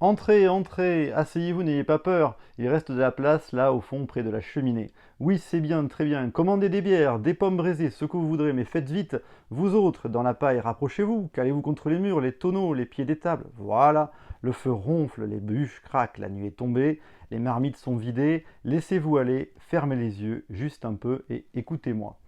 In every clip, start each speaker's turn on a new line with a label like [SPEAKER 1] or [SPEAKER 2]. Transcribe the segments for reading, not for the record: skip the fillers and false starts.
[SPEAKER 1] Entrez, entrez, asseyez-vous, n'ayez pas peur. Il reste de la place là au fond près de la cheminée. Oui, c'est bien, très bien. Commandez des bières, des pommes braisées, ce que vous voudrez, mais faites vite. Vous autres, dans la paille, rapprochez-vous, calez-vous contre les murs, les tonneaux, les pieds des tables. Voilà, le feu ronfle, les bûches craquent, la nuit est tombée, les marmites sont vidées. Laissez-vous aller, fermez les yeux, juste un peu, et écoutez-moi.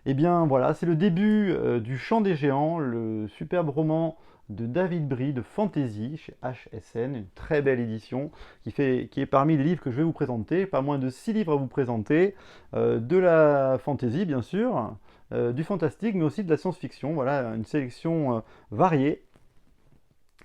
[SPEAKER 1] Eh bien voilà, c'est le début du Chant des Géants, le superbe roman de David Brie de Fantasy chez HSN, une très belle édition qui est parmi les livres que je vais vous présenter, pas moins de 6 livres à vous présenter, de la fantasy bien sûr, du fantastique mais aussi de la science-fiction, voilà une sélection variée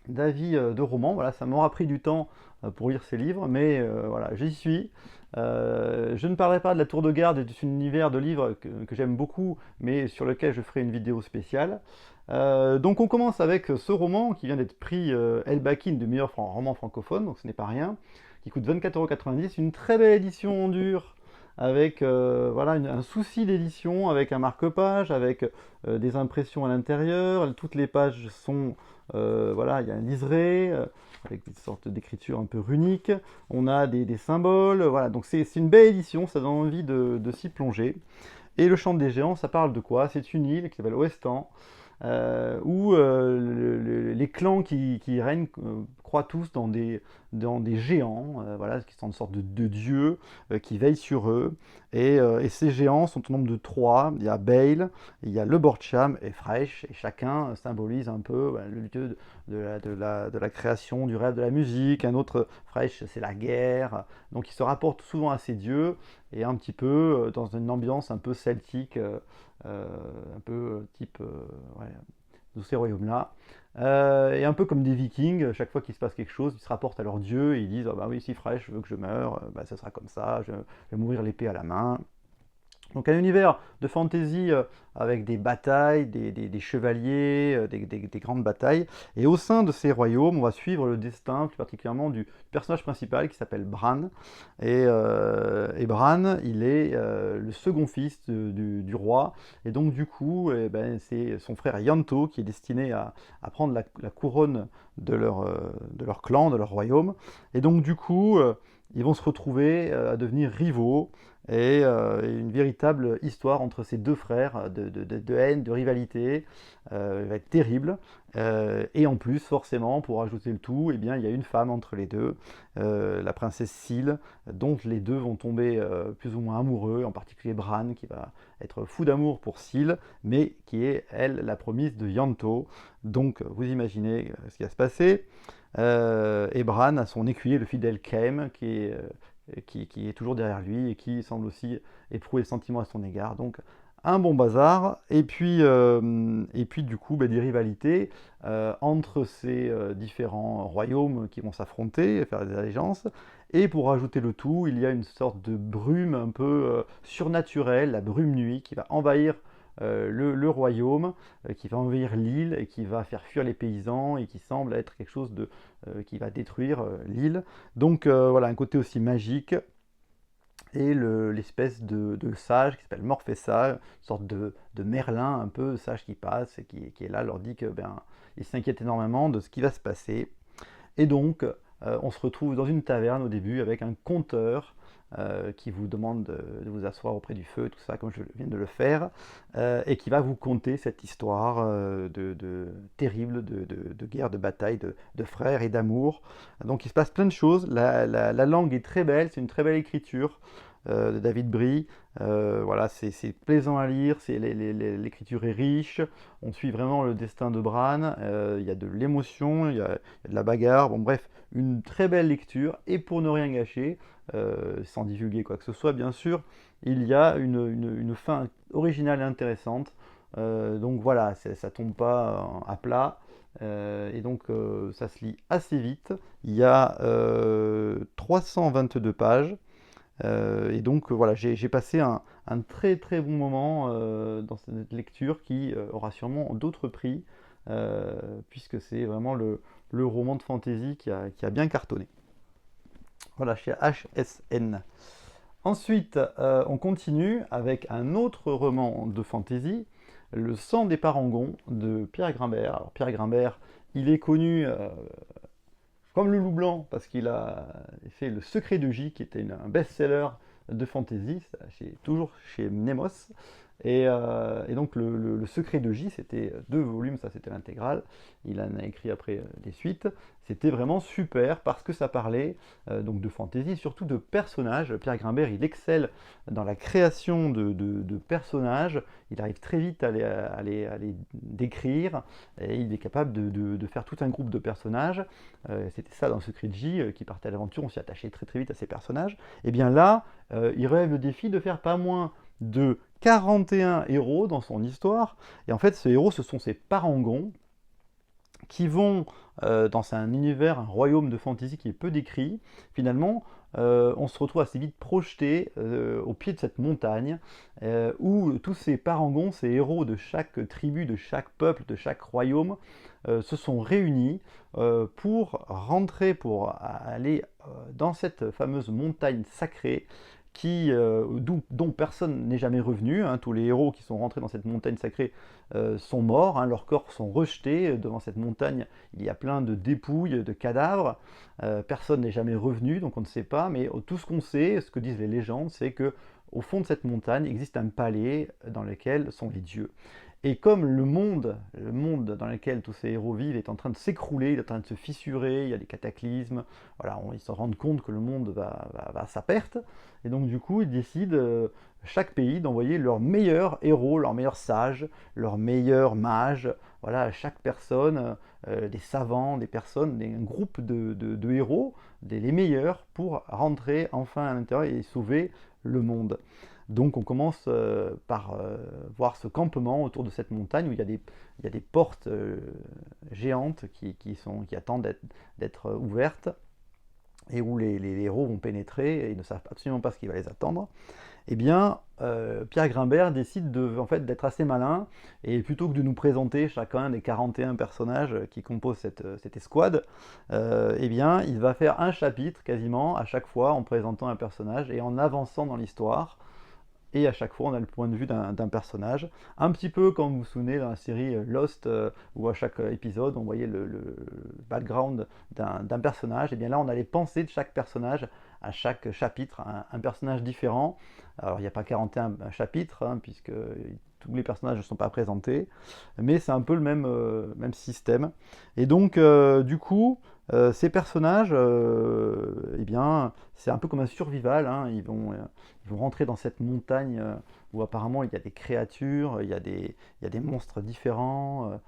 [SPEAKER 1] d'avis de romans. Voilà, ça m'aura pris du temps pour lire ces livres, mais voilà, j'y suis. Je ne parlerai pas de la Tour de Garde, c'est un univers de livres que j'aime beaucoup, mais sur lequel je ferai une vidéo spéciale. Donc on commence avec ce roman qui vient d'être pris Elbakin de meilleur roman francophone, donc ce n'est pas rien, qui coûte 24,90 €, une très belle édition en dur, avec voilà, un souci d'édition, avec un marque-page, avec des impressions à l'intérieur, toutes les pages sont voilà, il y a un liseré avec des sortes d'écriture un peu runiques. On a des symboles. Voilà, donc c'est une belle édition, ça donne envie de s'y plonger. Et le Chant des Géants, ça parle de quoi? C'est une île qui s'appelle Ouestan, où les clans qui règnent croient tous dans des géants, voilà, qui sont une sorte de dieux qui veillent sur eux. Et ces géants sont au nombre de trois. Il y a Bale, il y a le Borcham et Fresh, et chacun symbolise un peu voilà, le dieu de la création, du rêve, de la musique. Un autre, Fresh, c'est la guerre. Donc ils se rapportent souvent à ces dieux, et un petit peu dans une ambiance un peu celtique, un peu type ouais, de ces royaumes-là. Et un peu comme des vikings, chaque fois qu'il se passe quelque chose, ils se rapportent à leur dieu et ils disent: ah bah oui, si Fresh veut que je meure, bah, ça sera comme ça, je vais mourir l'épée à la main. Donc un univers de fantasy avec des batailles, des chevaliers, des grandes batailles. Et au sein de ces royaumes, on va suivre le destin plus particulièrement du personnage principal qui s'appelle Bran. Et Bran, il est le second fils du roi. Et donc du coup, eh ben, c'est son frère Yanto qui est destiné à prendre la couronne de leur clan, de leur royaume. Et donc du coup, ils vont se retrouver à devenir rivaux et une véritable histoire entre ces deux frères de haine, de rivalité, va être terrible. Et en plus, forcément, pour ajouter le tout, eh bien, il y a une femme entre les deux, la princesse Syl, dont les deux vont tomber plus ou moins amoureux, en particulier Bran, qui va être fou d'amour pour Syl, mais qui est, elle, la promise de Yanto. Donc, vous imaginez ce qui va se passer. Et Bran a son écuyer, le fidèle Kaim, qui est toujours derrière lui et qui semble aussi éprouver des sentiments à son égard. Donc un bon bazar. Et puis du coup, bah, des rivalités entre ces différents royaumes qui vont s'affronter, faire des allégeances. Et pour rajouter le tout, il y a une sorte de brume un peu surnaturelle, la brume nuit, qui va envahir le royaume, qui va envahir l'île et qui va faire fuir les paysans et qui semble être quelque chose qui va détruire l'île. Donc voilà, un côté aussi magique. Et l'espèce de sage qui s'appelle Morfessa, une sorte de Merlin un peu, sage qui passe et qui est là, leur dit que ben, il s'inquiète énormément de ce qui va se passer. Et donc, on se retrouve dans une taverne au début avec un conteur qui vous demande de vous asseoir auprès du feu, tout ça, comme je viens de le faire, et qui va vous conter cette histoire terrible de guerre, de bataille, de frères et d'amour. Donc il se passe plein de choses. La langue est très belle, c'est une très belle écriture de David Brie. Voilà, c'est plaisant à lire, l'écriture est riche, on suit vraiment le destin de Bran, il y a de l'émotion, il y a de la bagarre, bon bref, une très belle lecture. Et pour ne rien gâcher, sans divulguer quoi que ce soit bien sûr, il y a une fin originale et intéressante. Donc voilà, ça tombe pas à plat. Et donc ça se lit assez vite. Il y a 322 pages. Et donc voilà, j'ai passé un très très bon moment dans cette lecture qui aura sûrement d'autres prix, puisque c'est vraiment le roman de fantasy qui a bien cartonné. Voilà, chez HSN. Ensuite, on continue avec un autre roman de fantasy, Le sang des parangons de Pierre Grimbert. Alors Pierre Grimbert, il est connu, je comme le Loup Blanc, parce qu'il a fait Le Secret de J, qui était un best-seller de fantasy, toujours chez Nemos. Et donc le Secret de J, c'était 2 volumes, ça c'était l'intégrale. Il en a écrit après des suites. C'était vraiment super parce que ça parlait donc de fantasy, surtout de personnages. Pierre Grimbert, il excelle dans la création de personnages. Il arrive très vite à les décrire et il est capable de faire tout un groupe de personnages. C'était ça dans le Secret de J, qui partait à l'aventure, on s'y attachait très très vite à ces personnages. Et bien là, il relève le défi de faire pas moins de 41 héros dans son histoire. Et en fait, ces héros, ce sont ces parangons qui vont dans un univers, un royaume de fantasy qui est peu décrit. Finalement, on se retrouve assez vite projeté au pied de cette montagne où tous ces parangons, ces héros de chaque tribu, de chaque peuple, de chaque royaume se sont réunis pour rentrer, pour aller dans cette fameuse montagne sacrée dont personne n'est jamais revenu. Hein. Tous les héros qui sont rentrés dans cette montagne sacrée sont morts, hein. Leurs corps sont rejetés. Devant cette montagne, il y a plein de dépouilles, de cadavres. Personne n'est jamais revenu, donc on ne sait pas. Mais tout ce qu'on sait, ce que disent les légendes, c'est que au fond de cette montagne existe un palais dans lequel sont les dieux. Et comme le monde dans lequel tous ces héros vivent est en train de s'écrouler, il est en train de se fissurer, il y a des cataclysmes, voilà, ils se rendent compte que le monde va à sa perte, et donc du coup ils décident, chaque pays, d'envoyer leurs meilleurs héros, leurs meilleurs sages, leurs meilleurs mages, voilà, chaque personne, des savants, des personnes, un groupe de héros, les meilleurs, pour rentrer enfin à l'intérieur et sauver le monde. Donc on commence par voir ce campement autour de cette montagne où il y a des portes géantes qui attendent d'être ouvertes et où les héros vont pénétrer et ils ne savent absolument pas ce qui va les attendre. Eh bien, Pierre Grimbert décide en fait, d'être assez malin et plutôt que de nous présenter chacun des 41 personnages qui composent cette escouade, eh bien, il va faire un chapitre quasiment à chaque fois en présentant un personnage et en avançant dans l'histoire. Et à chaque fois, on a le point de vue d'un personnage. Un petit peu comme vous vous souvenez dans la série Lost, où à chaque épisode, on voyait le background d'un personnage. Et bien là, on a les pensées de chaque personnage à chaque chapitre, un personnage différent. Alors, il n'y a pas 41 chapitres, hein, puisque tous les personnages ne sont pas présentés. Mais c'est un peu le même système. Et donc, du coup, ces personnages, eh bien, c'est un peu comme un survival. Hein, ils vont rentrer dans cette montagne où apparemment il y a des créatures, il y a des monstres différents.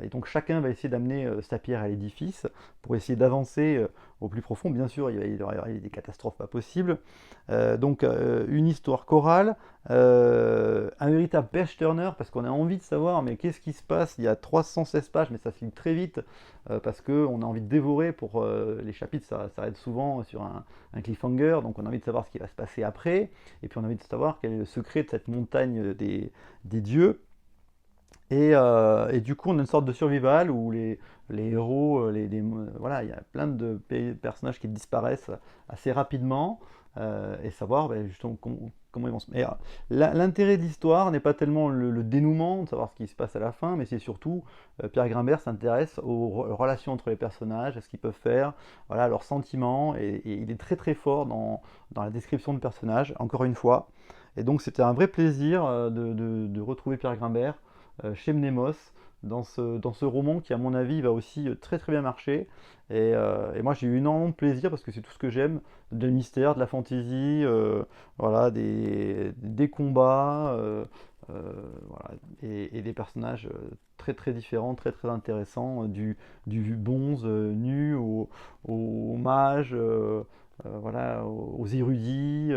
[SPEAKER 1] Et donc chacun va essayer d'amener sa pierre à l'édifice pour essayer d'avancer au plus profond. Bien sûr, il va y avoir des catastrophes pas possibles. Donc une histoire chorale, un véritable page-turner, parce qu'on a envie de savoir, mais qu'est-ce qui se passe? Il y a 316 pages, mais ça file très vite, parce qu'on a envie de dévorer pour les chapitres, ça s'arrête souvent sur un cliffhanger, donc on a envie de savoir ce qui va se passer après, et puis on a envie de savoir quel est le secret de cette montagne des dieux. Et du coup, on a une sorte de survival où les héros, voilà, il y a plein de personnages qui disparaissent assez rapidement, et savoir justement comment ils vont se. Mais l'intérêt de l'histoire n'est pas tellement le dénouement, de savoir ce qui se passe à la fin, mais c'est surtout Pierre Grimbert s'intéresse aux relations entre les personnages, à ce qu'ils peuvent faire, voilà, leurs sentiments, et il est très très fort dans la description de personnages, encore une fois. Et donc c'était un vrai plaisir de retrouver Pierre Grimbert chez Mnemos, dans ce roman qui, à mon avis, va aussi très très bien marcher. Et moi, j'ai eu énormément de plaisir parce que c'est tout ce que j'aime, de le mystère, de la fantaisie, voilà, des combats, voilà, et des personnages très très différents, très très intéressants, du bonze nu au mage, voilà, aux érudits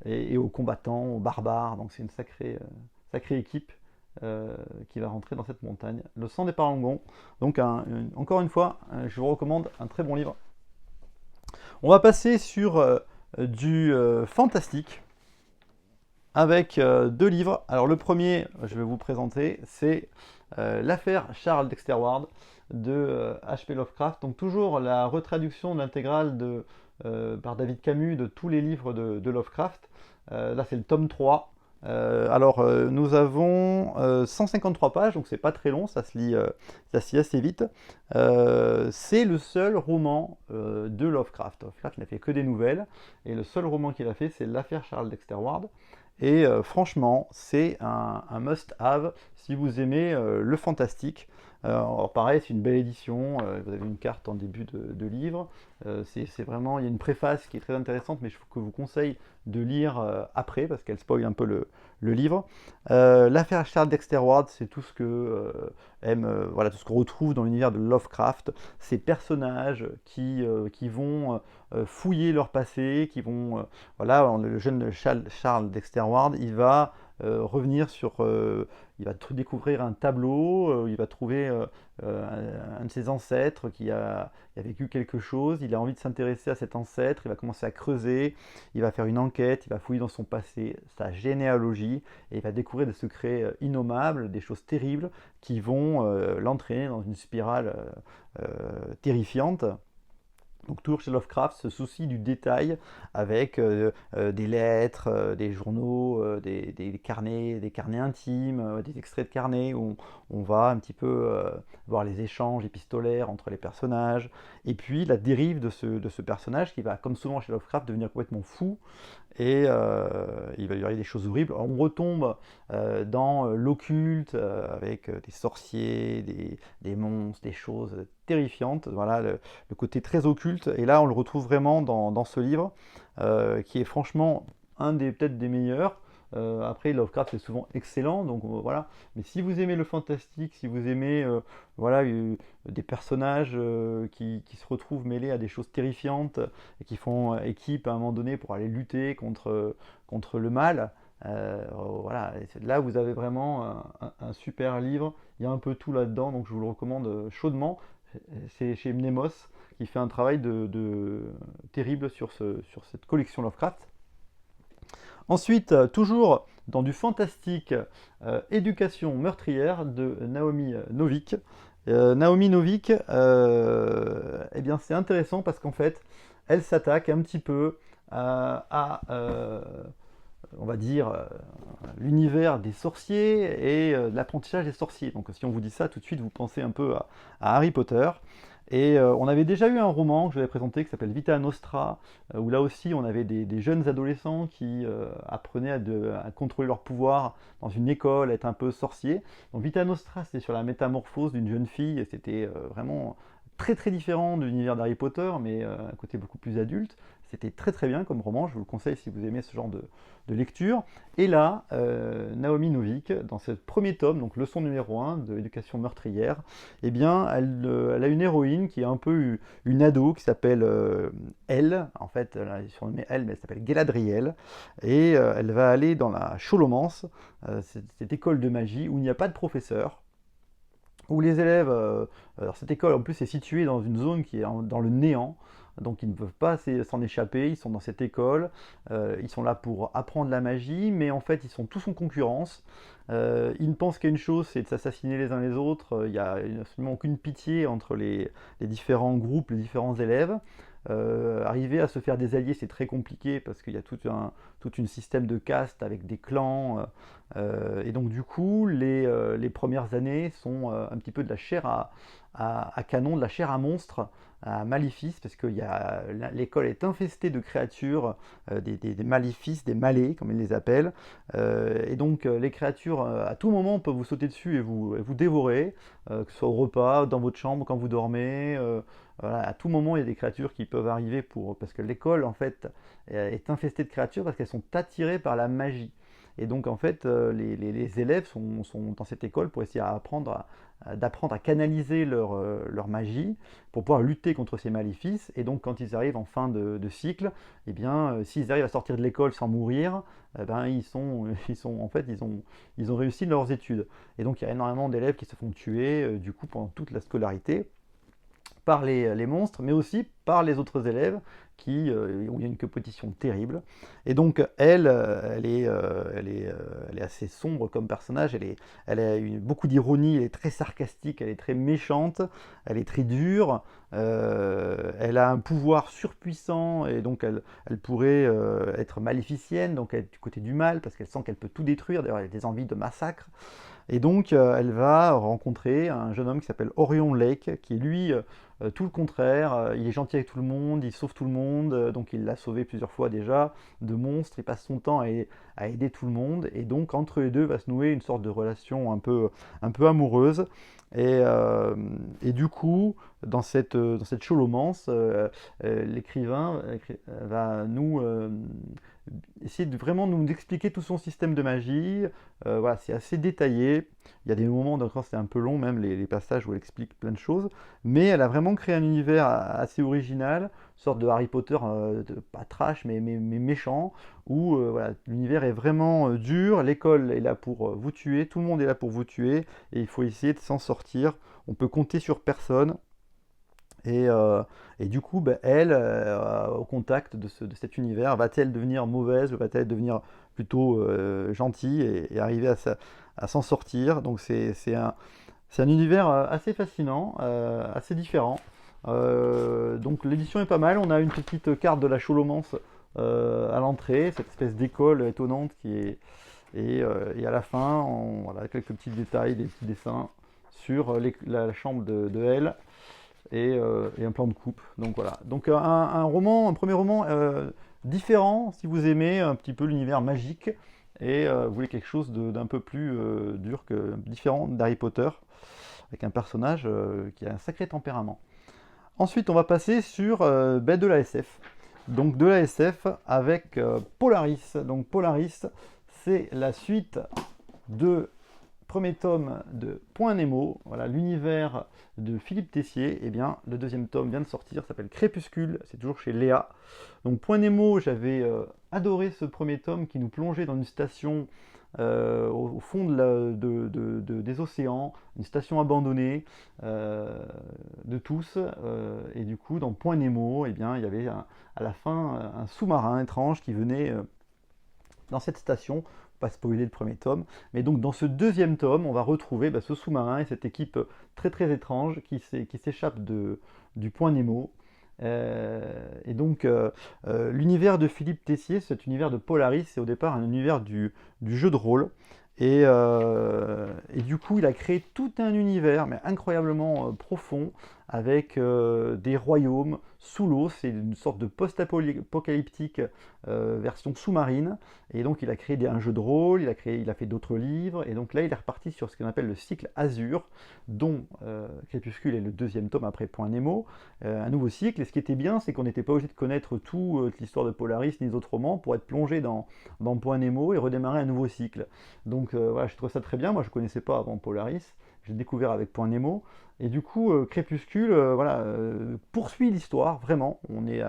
[SPEAKER 1] et aux combattants, aux barbares. Donc c'est une sacrée équipe qui va rentrer dans cette montagne. Le sang des Parangons. Donc encore une fois, je vous recommande un très bon livre. On va passer sur du fantastique avec 2 livres. Alors le premier, je vais vous présenter, c'est l'affaire Charles Dexter Ward de H.P. Lovecraft. Donc toujours la retraduction de l'intégrale par David Camus de tous les livres de Lovecraft. Là c'est le tome 3. Nous avons 153 pages, donc c'est pas très long, ça se lit assez vite. C'est le seul roman de Lovecraft. Lovecraft n'a fait que des nouvelles, et le seul roman qu'il a fait, c'est L'affaire Charles Dexter Ward. Et franchement, c'est un must-have si vous aimez le fantastique. Alors pareil, c'est une belle édition, vous avez une carte en début de livre. C'est vraiment, il y a une préface qui est très intéressante, mais je vous conseille de lire après, parce qu'elle spoil un peu le livre. L'affaire Charles Dexter Ward, c'est tout ce que voilà, tout ce qu'on retrouve dans l'univers de Lovecraft. Ces personnages qui vont fouiller leur passé, voilà, le jeune Charles Dexter Ward, il va revenir il va découvrir un tableau, il va trouver un de ses ancêtres qui a vécu quelque chose, il a envie de s'intéresser à cet ancêtre, il va commencer à creuser, il va faire une enquête, il va fouiller dans son passé, sa généalogie, et il va découvrir des secrets innommables, des choses terribles qui vont l'entraîner dans une spirale terrifiante. Donc toujours chez Lovecraft, ce souci du détail avec des lettres, des journaux, des carnets intimes, des extraits de carnets où on va un petit peu voir les échanges épistolaires entre les personnages. Et puis la dérive de ce personnage qui va, comme souvent chez Lovecraft, devenir complètement fou. Et il va y avoir des choses horribles. On retombe dans l'occulte avec des sorciers, des monstres, des choses terrifiantes. Voilà le côté très occulte. Et là, on le retrouve vraiment dans ce livre qui est franchement peut-être des meilleurs. Après, Lovecraft est souvent excellent, donc voilà. Mais si vous aimez le fantastique, si vous aimez voilà, des personnages qui se retrouvent mêlés à des choses terrifiantes et qui font équipe à un moment donné pour aller lutter contre le mal, voilà, là vous avez vraiment un super livre. Il y a un peu tout là-dedans, donc je vous le recommande chaudement. C'est chez Mnemos qui fait un travail terrible sur cette collection Lovecraft. Ensuite, toujours dans du fantastique, Éducation meurtrière de Naomi Novik. Naomi Novik, eh bien, c'est intéressant parce qu'en fait, elle s'attaque un petit peu on va dire, l'univers des sorciers et de l'apprentissage des sorciers. Donc si on vous dit ça, tout de suite, vous pensez un peu à Harry Potter. Et on avait déjà eu un roman que je vais présenter qui s'appelle Vita Nostra, où là aussi on avait des jeunes adolescents qui apprenaient à contrôler leur pouvoir dans une école, à être un peu sorciers. Donc Vita Nostra, c'était sur la métamorphose d'une jeune fille, et c'était vraiment très très différent de l'univers d'Harry Potter, mais un côté beaucoup plus adulte. C'était très très bien comme roman, je vous le conseille si vous aimez ce genre de lecture. Et là, Naomi Novik, dans ce premier tome, donc leçon numéro 1 de l'éducation meurtrière, eh bien, elle a une héroïne qui est un peu une ado qui s'appelle Elle. En fait, elle est surnommée Elle, mais elle s'appelle Galadriel. Et elle va aller dans la Cholomance, cette école de magie où il n'y a pas de professeur, où les élèves, alors cette école en plus est située dans une zone qui est dans le néant, donc ils ne peuvent pas s'en échapper, ils sont dans cette école, ils sont là pour apprendre la magie, mais en fait ils sont tous en concurrence, ils ne pensent qu'à une chose, c'est de s'assassiner les uns les autres, il n'y a absolument aucune pitié entre les différents groupes, les différents élèves. Arriver à se faire des alliés, c'est très compliqué parce qu'il y a tout un système de caste avec des clans. Et donc du coup, les premières années sont un petit peu de la chair à canon, de la chair à monstre, à maléfices, parce que l'école est infestée de créatures, des maléfices, des malais, comme ils les appellent. Et donc les créatures, à tout moment, peuvent vous sauter dessus et vous dévorer, que ce soit au repas, dans votre chambre, quand vous dormez. Voilà, à tout moment, il y a des créatures qui peuvent arriver parce que l'école, en fait, est infestée de créatures parce qu'elles sont attirées par la magie. Et donc, en fait, les élèves sont dans cette école pour essayer d'apprendre à canaliser leur magie pour pouvoir lutter contre ces maléfices. Et donc, quand ils arrivent en fin de cycle, eh bien, s'ils arrivent à sortir de l'école sans mourir, eh ben, en fait, ils ont réussi leurs études. Et donc, il y a énormément d'élèves qui se font tuer, du coup, pendant toute la scolarité, par les monstres, mais aussi par les autres élèves où il y a une compétition terrible. Et donc elle est assez sombre comme personnage, elle a beaucoup d'ironie, elle est très sarcastique, elle est très méchante, elle est très dure, elle a un pouvoir surpuissant et donc elle pourrait être maléficienne, donc être du côté du mal parce qu'elle sent qu'elle peut tout détruire. D'ailleurs, elle a des envies de massacre. Et donc, elle va rencontrer un jeune homme qui s'appelle Orion Lake, qui est lui tout le contraire. Il est gentil avec tout le monde, il sauve tout le monde, donc il l'a sauvé plusieurs fois déjà de monstres. Il passe son temps à aider tout le monde. Et donc, entre les deux va se nouer une sorte de relation un peu amoureuse. Et, euh, et du coup, dans cette cholomance, l'écrivain va nous essayer de vraiment nous expliquer tout son système de magie. Voilà, c'est assez détaillé. Il y a des moments, d'accord, c'est un peu long, même les passages où elle explique plein de choses. Mais elle a vraiment créé un univers assez original, une sorte de Harry Potter, pas trash, mais méchant, où voilà, l'univers est vraiment dur. L'école est là pour vous tuer, tout le monde est là pour vous tuer, et il faut essayer de s'en sortir. On peut compter sur personne. Et, euh, et du coup, ben, elle, au contact de cet univers, va-t-elle devenir mauvaise ou va-t-elle devenir plutôt gentille et arriver à s'en sortir? Donc c'est un univers assez fascinant, assez différent. Donc l'édition est pas mal. On a une petite carte de la Cholomance à l'entrée, cette espèce d'école étonnante qui est. Et à la fin, voilà, quelques petits détails, des petits dessins sur la chambre de elle et un plan de coupe. Donc voilà. Donc un premier roman différent si vous aimez un petit peu l'univers magique et vous voulez quelque chose d'un peu plus dur que différent d'Harry Potter avec un personnage qui a un sacré tempérament. Ensuite, on va passer sur de la SF. Donc de la SF avec Polaris. Donc Polaris, c'est la suite de premier tome de Point Nemo, voilà l'univers de Philippe Tessier. Et bien le deuxième tome vient de sortir, s'appelle Crépuscule, c'est toujours chez Léa. Donc Point Nemo, j'avais adoré ce premier tome qui nous plongeait dans une station au fond des océans, une station abandonnée de tous. Et du coup, dans Point Nemo, eh bien, il y avait à la fin un sous-marin étrange qui venait dans cette station. Pas spoiler le premier tome, mais donc dans ce deuxième tome, on va retrouver ce sous-marin et cette équipe très très étrange qui s'échappe du Point Nemo. Et donc l'univers de Philippe Tessier, cet univers de Polaris, c'est au départ un univers du jeu de rôle. Et du coup, il a créé tout un univers, mais incroyablement profond, avec des royaumes sous l'eau. C'est une sorte de post-apocalyptique version sous-marine. Et donc, il a créé un jeu de rôle, il a fait d'autres livres. Et donc là, il est reparti sur ce qu'on appelle le cycle Azur, dont Crépuscule est le deuxième tome après Point Nemo. Un nouveau cycle. Et ce qui était bien, c'est qu'on n'était pas obligé de connaître toute l'histoire de Polaris ni les autres romans pour être plongé dans Point Nemo et redémarrer un nouveau cycle. Donc voilà, je trouve ça très bien. Moi, je ne connaissais pas avant Polaris. J'ai découvert avec Point Nemo. Et du coup, Crépuscule voilà, poursuit l'histoire, vraiment. On est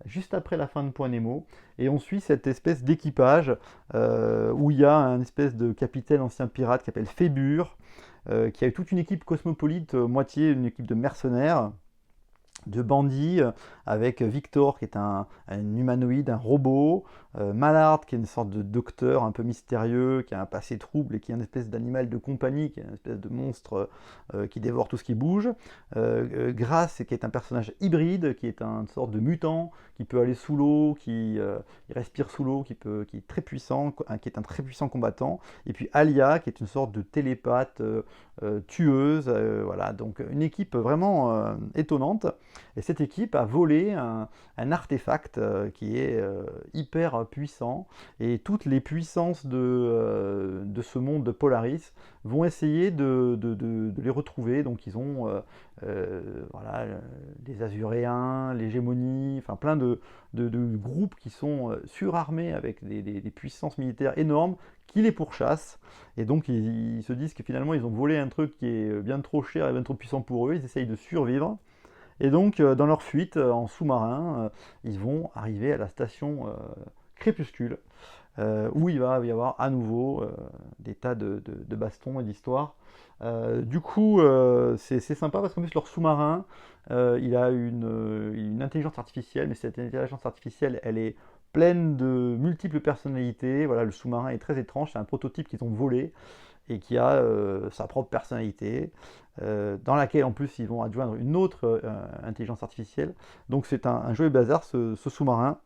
[SPEAKER 1] juste après la fin de Point Nemo. Et on suit cette espèce d'équipage où il y a un espèce de capitaine ancien pirate qui s'appelle Phébure, qui a eu toute une équipe cosmopolite, moitié une équipe de mercenaires, de bandits, avec Victor qui est un humanoïde, un robot, Mallard qui est une sorte de docteur un peu mystérieux, qui a un passé trouble et qui est une espèce d'animal de compagnie, qui est une espèce de monstre qui dévore tout ce qui bouge, Grace qui est un personnage hybride, qui est une sorte de mutant, qui peut aller sous l'eau, qui il respire sous l'eau, qui est très puissant, qui est un très puissant combattant, et puis Alia qui est une sorte de télépathe tueuse, voilà, donc une équipe vraiment étonnante. Et cette équipe a volé un artefact qui est hyper puissant. Et toutes les puissances de ce monde de Polaris vont essayer de les retrouver. Donc ils ont voilà, les Azuréens, l'Hégémonie, enfin plein de groupes qui sont surarmés avec des puissances militaires énormes qui les pourchassent. Et donc ils se disent que finalement ils ont volé un truc qui est bien trop cher et bien trop puissant pour eux. Ils essayent de survivre. Et donc, dans leur fuite en sous-marin, ils vont arriver à la station Crépuscule, où il va y avoir à nouveau des tas de bastons et d'histoires. Du coup, c'est sympa parce qu'en plus, leur sous-marin, il a une intelligence artificielle, mais cette intelligence artificielle, elle est pleine de multiples personnalités. Voilà, le sous-marin est très étrange, c'est un prototype qu'ils ont volé et qui a sa propre personnalité. dans laquelle en plus ils vont adjoindre une autre intelligence artificielle. Donc c'est un jeu bazar ce sous-marin.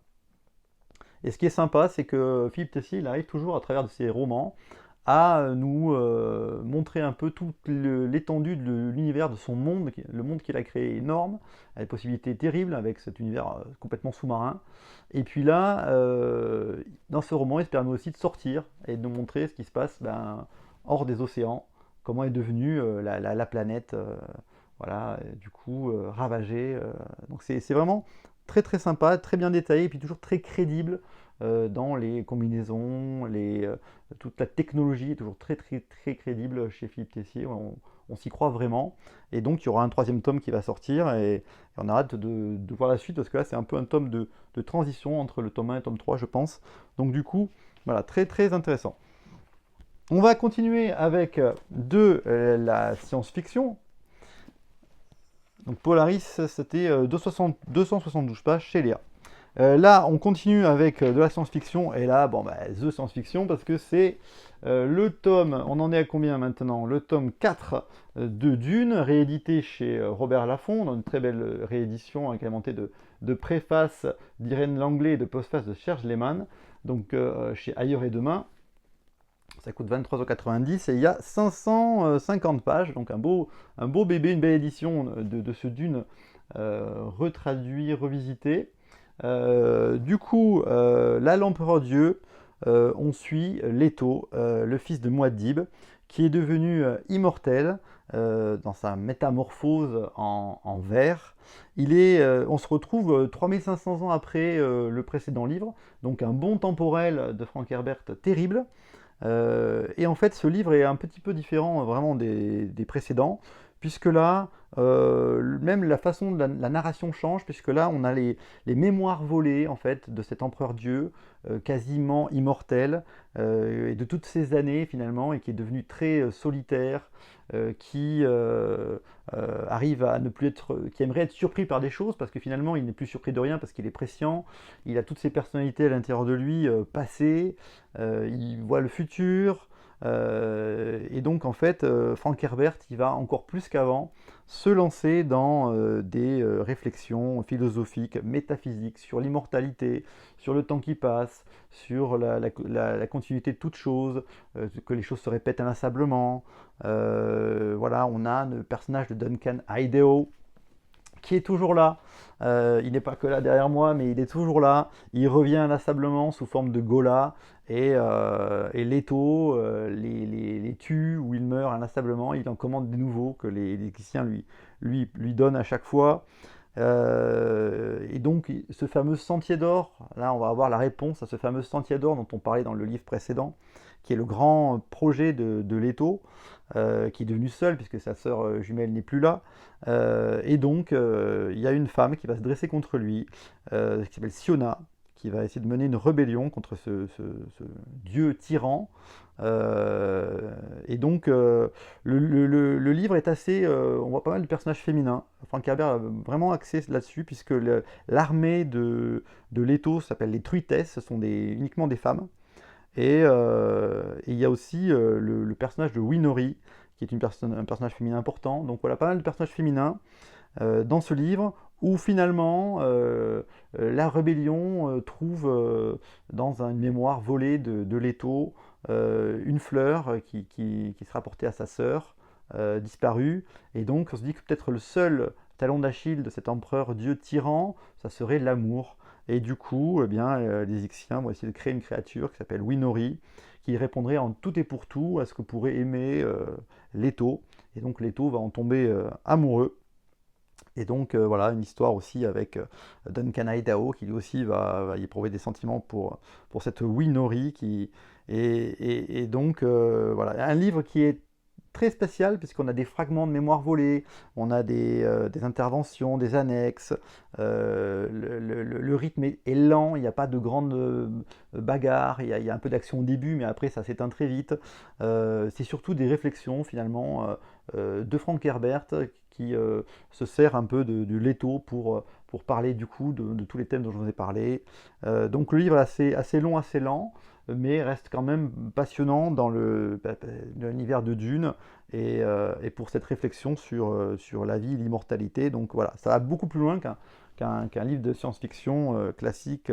[SPEAKER 1] Et ce qui est sympa, c'est que Philippe Tessier, il arrive toujours à travers de ses romans à nous montrer un peu toute l'étendue de l'univers, de son monde, le monde qu'il a créé est énorme, a des possibilités terribles avec cet univers complètement sous-marin. Et puis là, dans ce roman, il se permet aussi de sortir et de nous montrer ce qui se passe hors des océans, comment est devenue la planète, voilà, du coup, ravagée. Donc c'est vraiment très très sympa, très bien détaillé, et puis toujours très crédible dans les combinaisons, toute la technologie est toujours très très très crédible chez Philippe Tessier. On s'y croit vraiment. Et donc il y aura un troisième tome qui va sortir et on a hâte de voir la suite parce que là c'est un peu un tome de transition entre le tome 1 et le tome 3 je pense. Donc du coup, voilà, très très intéressant. On va continuer avec de la science-fiction. Donc Polaris, c'était 272 pages chez Léa. Là, on continue avec de la science-fiction, et là, the science-fiction, parce que c'est le tome, on en est à combien maintenant? Le tome 4 de Dune, réédité chez Robert Laffont, dans une très belle réédition incrémentée de préface d'Irène Langlais et de postface de Serge Lehmann, donc chez Ailleurs et Demain. Ça coûte 23,90 € et il y a 550 pages, donc un beau bébé, une belle édition de ce Dune retraduit, revisité. Du coup, là, l'Empereur Dieu, on suit Leto, le fils de Muad'Dib, qui est devenu immortel dans sa métamorphose en ver. On se retrouve 3500 ans après le précédent livre, donc un bond temporel de Frank Herbert terrible. Et en fait, ce livre est un petit peu différent vraiment des précédents, puisque là, même la façon de la narration change, puisque là, on a les mémoires volées en fait de cet empereur Dieu, quasiment immortel, et de toutes ces années finalement, et qui est devenu très solitaire, qui arrive à ne plus être, qui aimerait être surpris par des choses, parce que finalement, il n'est plus surpris de rien, parce qu'il est prescient, il a toutes ses personnalités à l'intérieur de lui, passées, il voit le futur. Et donc en fait, Frank Herbert, il va encore plus qu'avant se lancer dans des réflexions philosophiques, métaphysiques, sur l'immortalité, sur le temps qui passe, sur la continuité de toute chose, que les choses se répètent inlassablement. Voilà, on a le personnage de Duncan Idaho, qui est toujours là. Il n'est pas que là derrière moi, mais il est toujours là. Il revient inlassablement sous forme de Gola, et Leto les tue ou il meurt inlassablement. Il en commande des nouveaux que les Christiens lui donnent à chaque fois. Et donc ce fameux sentier d'or, là on va avoir la réponse à ce fameux sentier d'or dont on parlait dans le livre précédent, qui est le grand projet de Leto, qui est devenu seul puisque sa sœur jumelle n'est plus là. Et donc il y a une femme qui va se dresser contre lui, qui s'appelle Siona, qui va essayer de mener une rébellion contre ce dieu tyran. Et donc le livre est assez, on voit pas mal de personnages féminins. Frank Herbert a vraiment axé là-dessus, puisque l'armée de Leto s'appelle les Truites, ce sont uniquement des femmes. Et il y a aussi le personnage de Winori, qui est un personnage féminin important. Donc voilà, pas mal de personnages féminins dans ce livre, où finalement la rébellion trouve dans une mémoire volée de Leto une fleur qui sera portée à sa sœur disparue. Et donc on se dit que peut-être le seul talon d'Achille de cet empereur dieu tyran, ça serait l'amour. Et du coup, eh bien, les Ixiens vont essayer de créer une créature qui s'appelle Winori, qui répondrait en tout et pour tout à ce que pourrait aimer Leto. Et donc Leto va en tomber amoureux. Et donc voilà, une histoire aussi avec Duncan Idaho, qui lui aussi va y éprouver des sentiments pour cette Winori. Et donc voilà, un livre qui est très spécial, puisqu'on a des fragments de mémoire volée, on a des interventions, des annexes, le rythme est lent, il n'y a pas de grandes bagarres, il y a un peu d'action au début, mais après ça s'éteint très vite. C'est surtout des réflexions finalement de Frank Herbert, qui se sert un peu de l'étau pour parler du coup de tous les thèmes dont je vous ai parlé. Donc le livre est assez long, assez lent, mais reste quand même passionnant dans l'univers de Dune et pour cette réflexion sur la vie et l'immortalité. Donc voilà, ça va beaucoup plus loin qu'un livre de science-fiction classique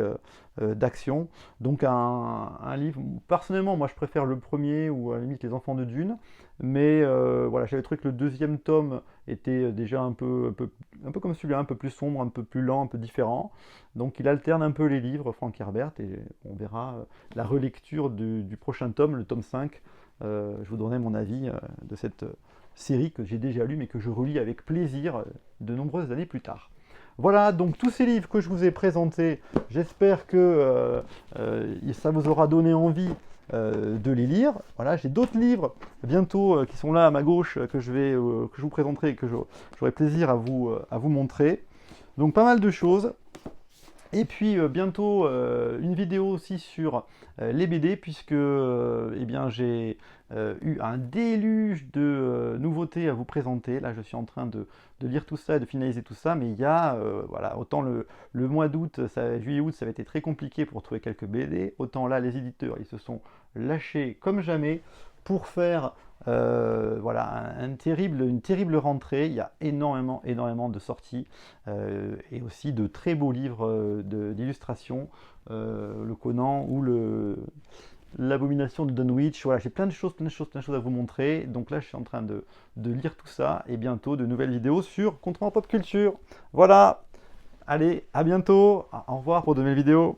[SPEAKER 1] d'action. Donc un livre, personnellement, moi je préfère le premier ou à la limite Les Enfants de Dune, mais voilà, j'avais trouvé que le deuxième tome était déjà un peu comme celui-là, un peu plus sombre, un peu plus lent, un peu différent. Donc il alterne un peu les livres, Frank Herbert, et on verra la relecture du prochain tome, le tome 5. Je vous donnerai mon avis de cette série que j'ai déjà lue, mais que je relis avec plaisir de nombreuses années plus tard. Voilà, donc tous ces livres que je vous ai présentés, j'espère que ça vous aura donné envie de les lire. Voilà, j'ai d'autres livres bientôt qui sont là à ma gauche que je vous présenterai et que j'aurai plaisir à vous montrer. Donc pas mal de choses. Et puis bientôt une vidéo aussi sur les BD puisque eh bien, j'ai eu un déluge de nouveautés à vous présenter. Là je suis en train de lire tout ça et de finaliser tout ça, mais il y a, voilà, autant le mois d'août, juillet-août, ça avait été très compliqué pour trouver quelques BD, autant là les éditeurs ils se sont lâchés comme jamais pour faire voilà, une terrible rentrée. Il y a énormément de sorties et aussi de très beaux livres d'illustration, le Conan ou l'Abomination de Dunwich. Voilà, j'ai plein de choses à vous montrer. Donc là, je suis en train de lire tout ça et bientôt de nouvelles vidéos sur Contrant Pop Culture. Voilà, allez, à bientôt. Au revoir pour de nouvelles vidéos.